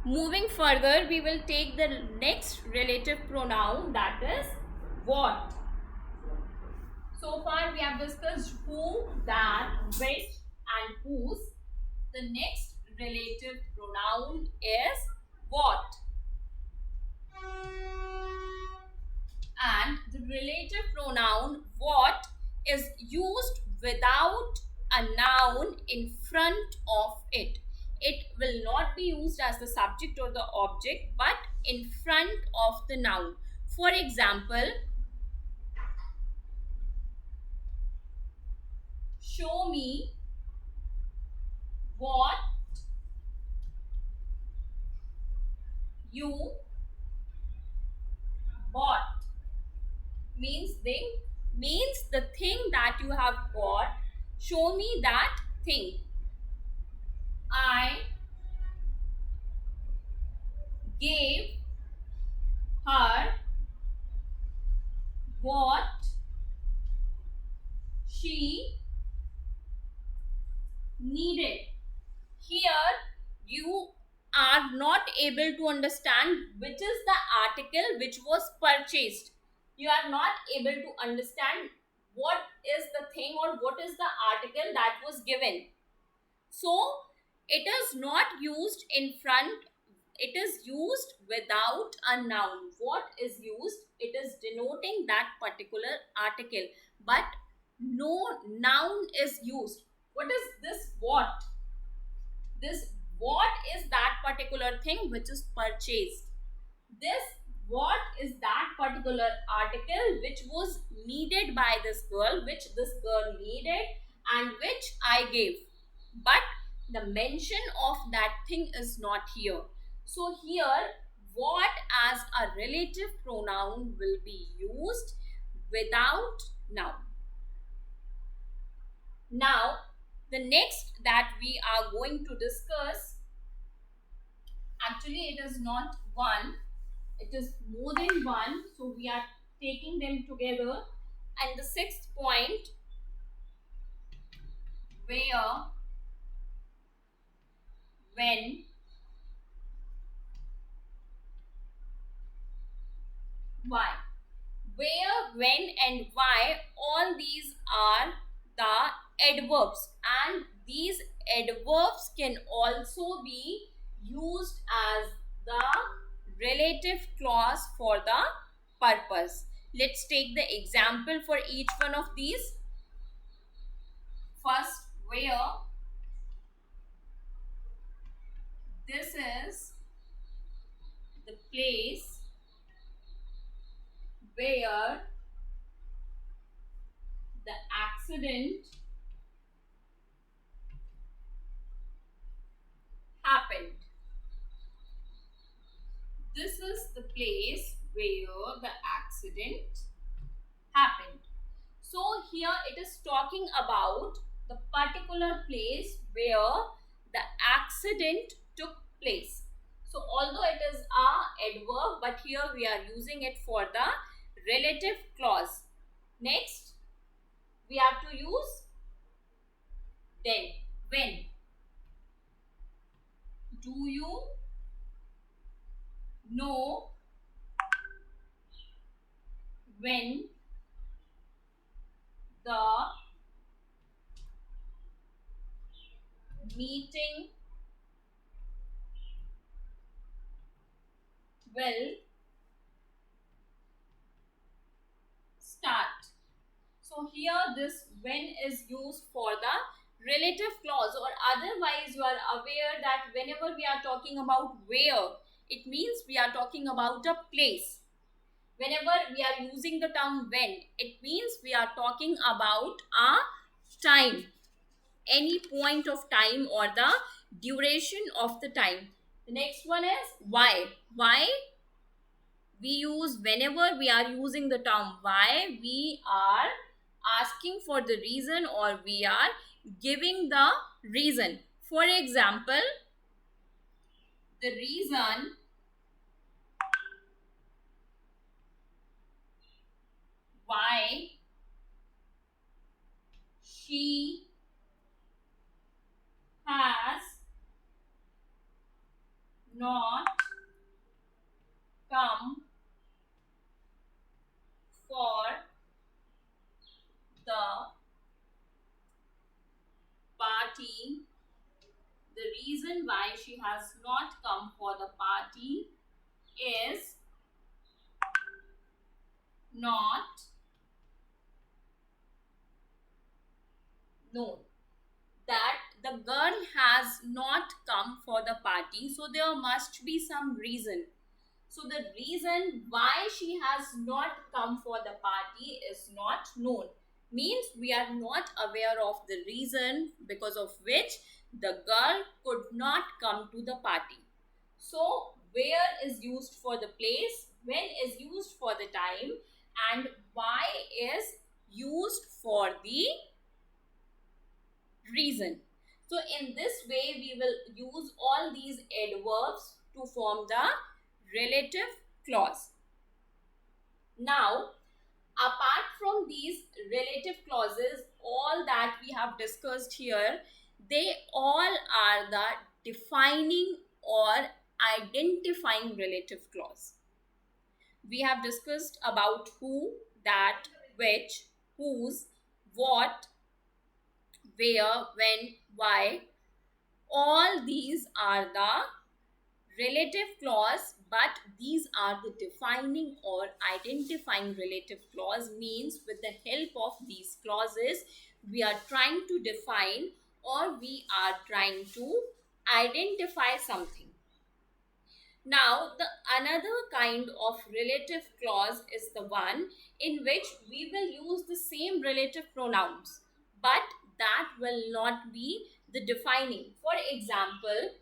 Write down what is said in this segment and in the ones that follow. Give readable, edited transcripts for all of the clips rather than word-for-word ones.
Moving further, we will take the next relative pronoun, that is what. So far we have discussed who, that, which and whose. The next relative pronoun is what. And the relative pronoun what is used without a noun in front of it. It will not be used as the subject or the object but in front of the noun. For example, show me what you bought. Means the thing that you have bought. Show me that thing. I gave her what she needed. Here you are not able to understand which is the article which was purchased. You are not able to understand what is the thing or what is the article that was given. So it is not used in front, it is used without a noun. What is used? It is denoting that particular article, but no noun is used. What is this what? This what is that particular thing which is purchased. This what is that particular article which was needed by this girl, which this girl needed and which I gave. But the mention of that thing is not here. So here what as a relative pronoun will be used without noun. Now the next that we are going to discuss, actually it is not one, it is more than one, so we are taking them together. And the sixth point, where, when, why. Where, when and why, all these are the adverbs, and these adverbs can also be used as the relative clause for the purpose. Let's take the example for each one of these. First, where. This is the place where the accident happened. This is the place where the accident happened. So here it is talking about the particular place where the accident took place. So although it is a adverb, but here we are using it for the relative clause. Next, we have to use then. When. Do you know when the meeting will start? So here this when is used for the relative clause, or otherwise you are aware that whenever we are talking about where, it means we are talking about a place. Whenever we are using the term when, it means we are talking about a time, any point of time or the duration of the time. The next one is why. Why we use, whenever we are using the term why, we are asking for the reason or we are giving the reason. For example, the reason why she has not come for the party. The reason why she has not come for the party is not known. That the girl has not come for the party, so there must be some reason. So the reason why she has not come for the party is not known. Means we are not aware of the reason because of which the girl could not come to the party. So where is used for the place, when is used for the time, and why is used for the reason. So in this way we will use all these adverbs to form the relative clause. Now, apart from these relative clauses, all that we have discussed here, they all are the defining or identifying relative clause. We have discussed about who, that, which, whose, what, where, when, why. All these are the relative clause, but these are the defining or identifying relative clause. Means with the help of these clauses we are trying to define or we are trying to identify something. Now the another kind of relative clause is the one in which we will use the same relative pronouns, but that will not be the defining. For example,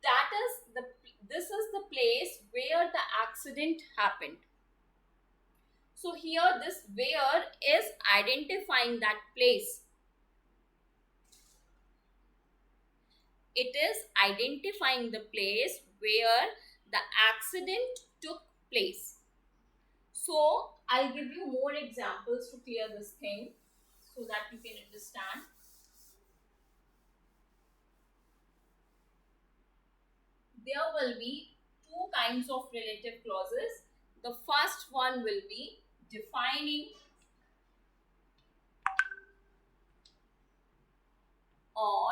that is the this is the place where the accident happened. So here this where is identifying that place. It is identifying the place where the accident took place. So I'll give you more examples to clear this thing so that you can understand. There will be two kinds of relative clauses. The first one will be defining or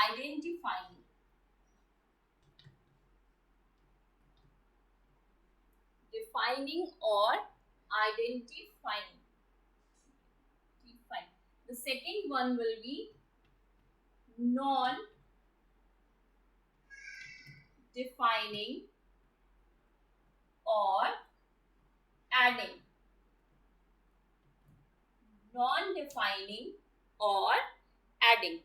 identifying. Defining or identifying. The second one will be non-defining or adding. Non-defining or adding.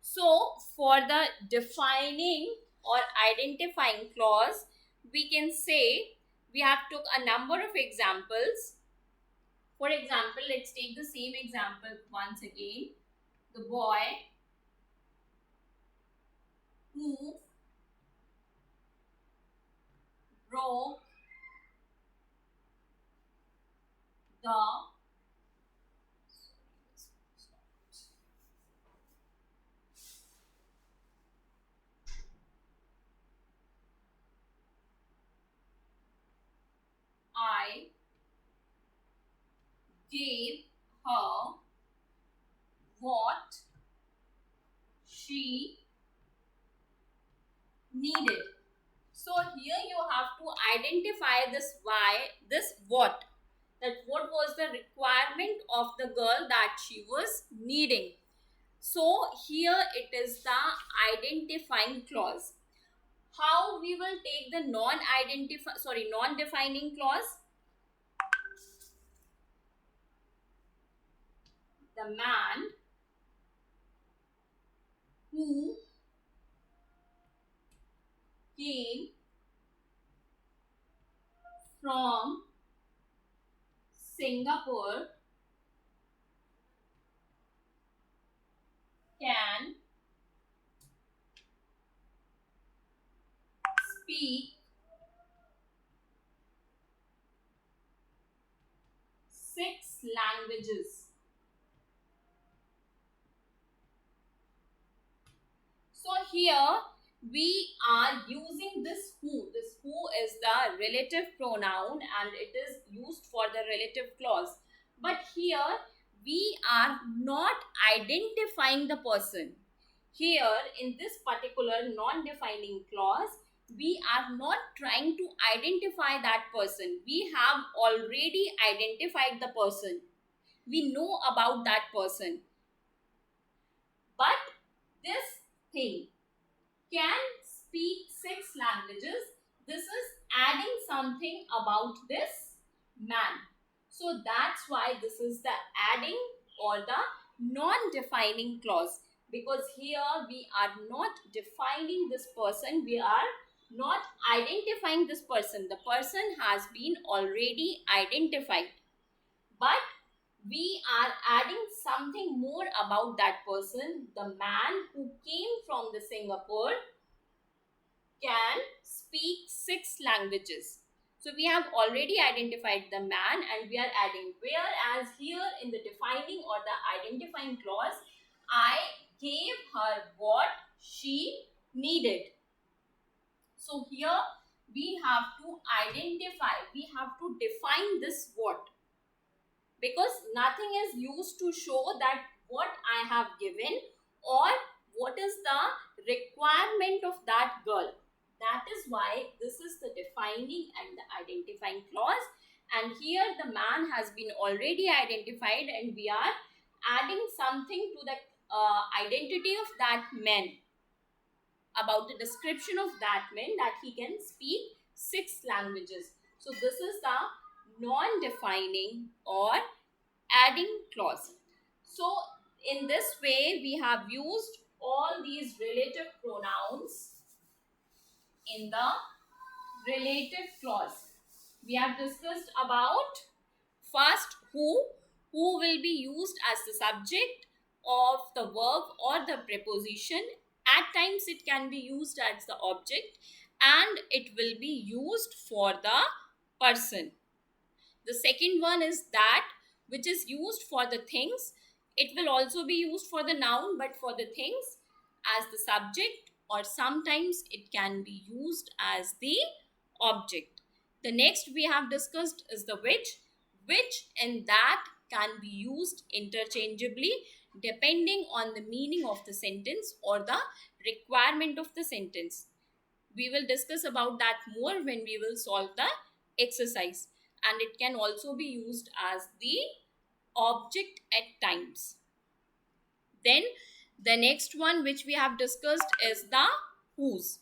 So for the defining or identifying clause, we can say we have took a number of examples. For example, let's take the same example once again. The boy who broke the I gave her what she needed. So here you have to identify this why, this what. That what was the requirement of the girl that she was needing. So here it is the identifying clause. How we will take the non-defining clause? The man who came from Singapore can speak 6 languages. So here we are using this who. This who is the relative pronoun and it is used for the relative clause. But here we are not identifying the person. Here in this particular non-defining clause, we are not trying to identify that person. We have already identified the person. We know about that person. But this thing can speak 6 languages. This is adding something about this man. So that's why this is the adding or the non-defining clause, because here we are not defining this person, we are not identifying this person. The person has been already identified, but we are adding something more about that person. The man who came from the Singapore can speak 6 languages. So we have already identified the man and we are adding, whereas here in the defining or the identifying clause, I gave her what she needed. So here we have to identify, we have to define this what, because nothing is used to show that what I have given or what is the requirement of that girl. That is why this is the defining and the identifying clause. And here the man has been already identified and we are adding something to the identity of that man, about the description of that man, that he can speak 6 languages. So this is the non-defining or adding clause. So in this way we have used all these relative pronouns in the relative clause. We have discussed about first who will be used as the subject of the verb or the preposition. At times it can be used as the object and it will be used for the person. The second one is that which is used for the things. It will also be used for the noun, but for the things as the subject, or sometimes it can be used as the object. The next we have discussed is the which and that can be used interchangeably depending on the meaning of the sentence or the requirement of the sentence. We will discuss about that more when we will solve the exercise, and it can also be used as the object at times. Then the next one which we have discussed is the whose.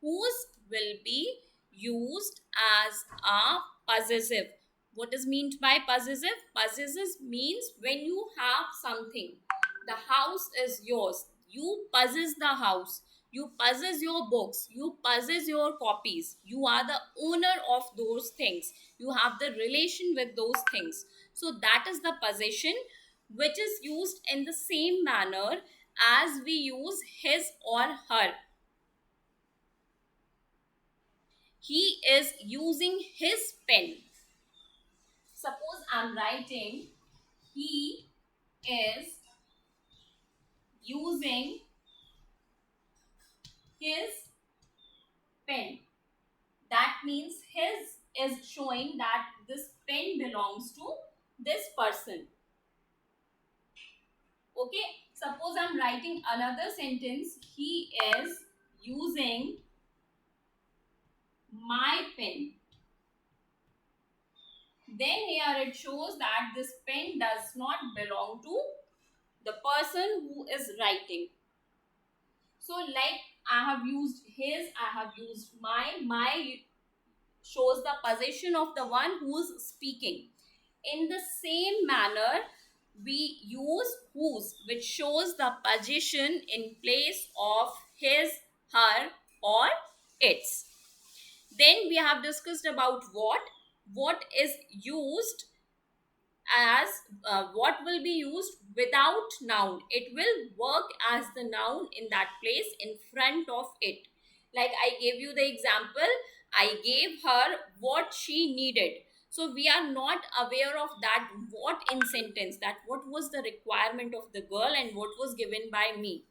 Whose will be used as a possessive. What is meant by possessive? Possessive means when you have something. The house is yours. You possess the house. You possess your books. You possess your copies. You are the owner of those things. You have the relation with those things. So that is the possession, which is used in the same manner as we use his or her. He is using his pen. Suppose I'm writing, he is using his pen. That means his is showing that this pen belongs to this person. Okay, suppose I'm writing another sentence, he is using my pen. Then here it shows that this pen does not belong to the person who is writing. So like I have used his, I have used my shows the possession of the one who's speaking. In the same manner, we use whose, which shows the position in place of his, her, or its. Then we have discussed about what is used as what will be used without noun. It will work as the noun in that place in front of it. Like I gave you the example, I gave her what she needed. So we are not aware of that what in sentence, that what was the requirement of the girl and what was given by me.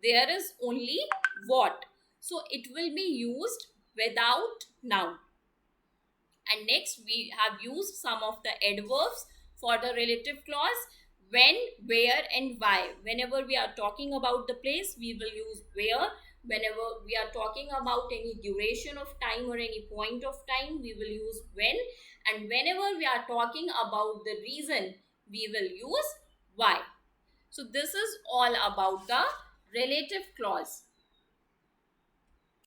There is only what. So it will be used without noun. And next we have used some of the adverbs for the relative clause: when, where, and why. Whenever we are talking about the place, we will use where. Whenever we are talking about any duration of time or any point of time, we will use when. And whenever we are talking about the reason, we will use why. So this is all about the relative clause.